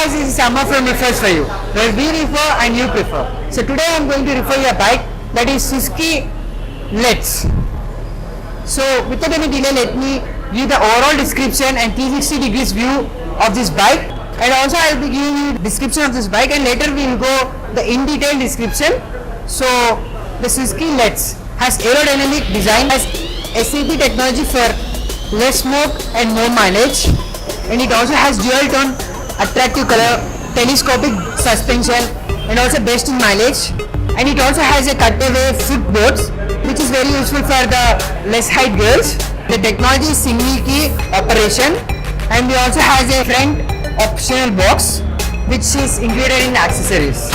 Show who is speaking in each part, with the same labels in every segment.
Speaker 1: guys, this is Amma from Refers for You, where we refer and you prefer. So today I am going to refer your bike, that is Suzuki Let's. So without any delay, let me give the overall description and 360 degrees view of this bike, and also I will be giving you description of this bike, and later we will go the in detail description. So the Suzuki Let's has aerodynamic design, has SAP technology for less smoke and more mileage, and it also has dual tone attractive color, telescopic suspension, and also best in mileage. And it also has a cutaway footboards, which is very useful for the less height girls. The technology is single key operation, and we also has a front optional box which is included in the accessories.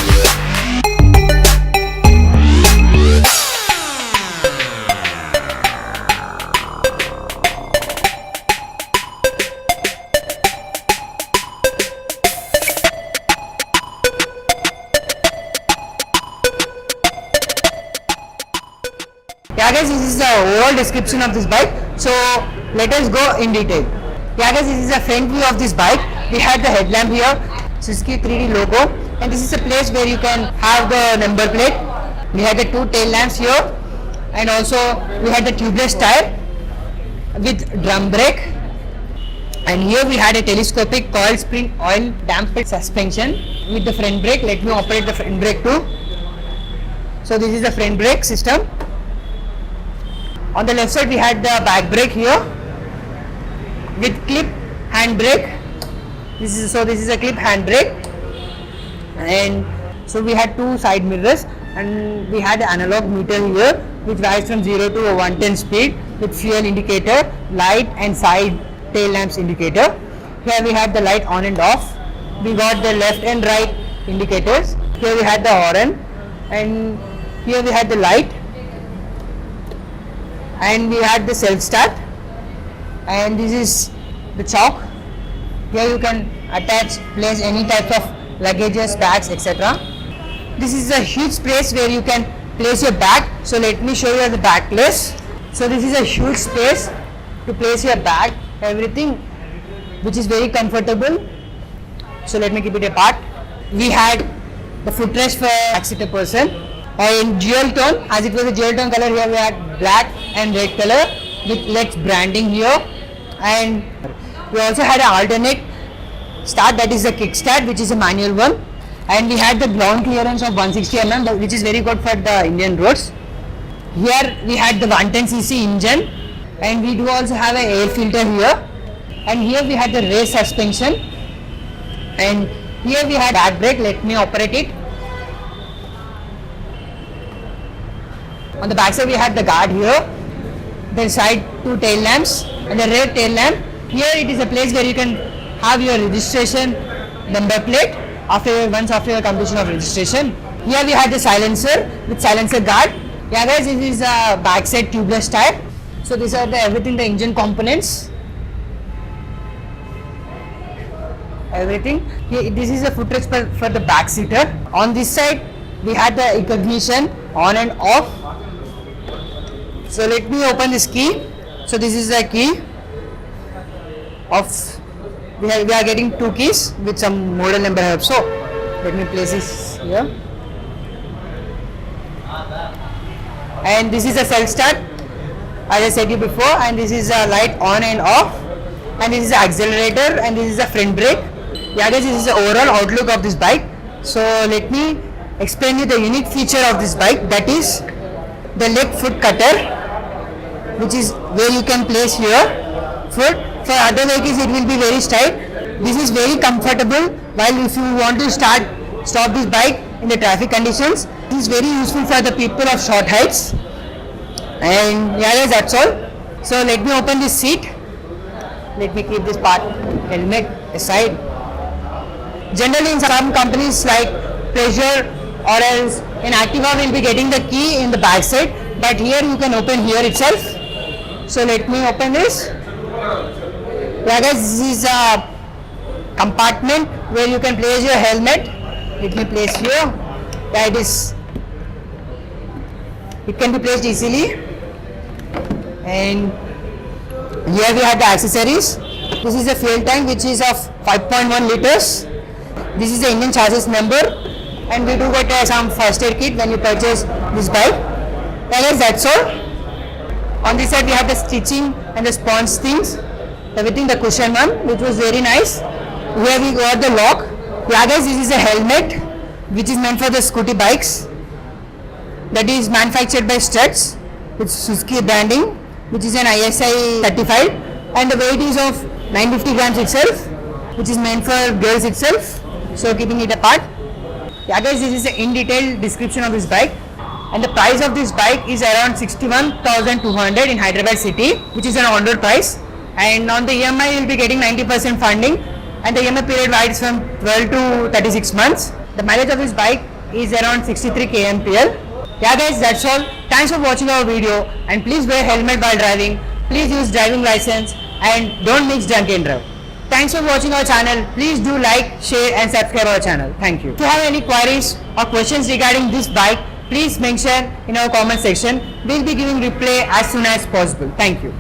Speaker 1: Yeah guys, this is the overall description of this bike. So let us go in detail. Yeah guys, this is the front view of this bike. We had the headlamp here, Suzuki 3D logo, and this is a place where you can have the number plate. We had the two tail lamps here, and also we had the tubeless tire with drum brake, and here we had a telescopic coil spring oil damped suspension with the front brake. Let me operate the front brake too. So this is the front brake system. On the left side we had the back brake here with clip hand brake. This is a clip hand brake, and so we had two side mirrors, and we had an analog meter here which varies from 0 to 110 speed with fuel indicator, light and side tail lamps indicator. Here we had the light on and off. We got the left and right indicators. Here we had the horn, and here we had the light, and we had the self start, and this is the chalk. Here you can attach, place any type of luggages, bags, etc. This is a huge space where you can place your bag. So let me show you the bag place. So this is a huge space to place your bag, everything, which is very comfortable. So let me keep it apart. We had the footrest for backseater person, in dual tone. As it was a dual tone color, here we had black and red color with Let's branding here, and we also had an alternate start, that is a kickstart, which is a manual one, and we had the ground clearance of 160 mm, which is very good for the Indian roads. Here we had the 110cc engine, and we do also have an air filter here, and here we had the race suspension, and here we had back brake. Let me operate it. On the back side we had the guard here, the side two tail lamps and the rear tail lamp. Here it is a place where you can have your registration number plate once after your completion of registration. Here we had the silencer with silencer guard. Yeah guys, this is a backside tubeless tire. So these are everything, the engine components, everything. Here, this is a footrest for the back seater. On this side we had the ignition on and off. So let me open this key. So this is the key of, we are getting two keys with some model number help. So let me place this here, and this is a self start, as I said you before, and this is a light on and off, and this is the accelerator, and this is the front brake. Yeah guys, this is the overall outlook of this bike. So let me explain you the unique feature of this bike, that is the leg foot cutter, which is where you can place your foot. For other vehicles it will be very tight. This is very comfortable while if you want to stop this bike in the traffic conditions. This is very useful for the people of short heights. And yeah guys, that's all. So let me open this seat. Let me keep this part helmet aside. Generally in some companies like Pleasure or else in Activa will be getting the key in the back side, but here you can open here itself. So let me open this. Yeah guys, this is a compartment where you can place your helmet. Let me place here. Yeah, it can be placed easily. And here we have the accessories. This is a fuel tank which is of 5.1 liters. This is the Indian chassis number, and we do get some first aid kit when you purchase this bike. Yeah guys, that's all. On this side we have the stitching and the sponge things, everything, the cushion one, which was very nice. Here we got the lock. Yeah guys, this is a helmet which is meant for the scooty bikes, that is manufactured by Struts with Suzuki branding, which is an ISI certified, and the weight is of 950 grams itself, which is meant for girls itself, so keeping it apart. Yeah guys, this is the in detail description of this bike, and the price of this bike is around 61,200 in Hyderabad city, which is an on-road price, and on the EMI you will be getting 90% funding, and the EMI period varies from 12 to 36 months. The mileage of this bike is around 63 kmpl. Yeah guys, that's all. Thanks for watching our video, and please wear helmet while driving, please use driving license, and don't mix drunk and drive. Thanks for watching our channel. Please do like, share and subscribe our channel. Thank you. If you have any queries or questions regarding this bike, please mention in our comment section. We'll be giving reply as soon as possible. Thank you.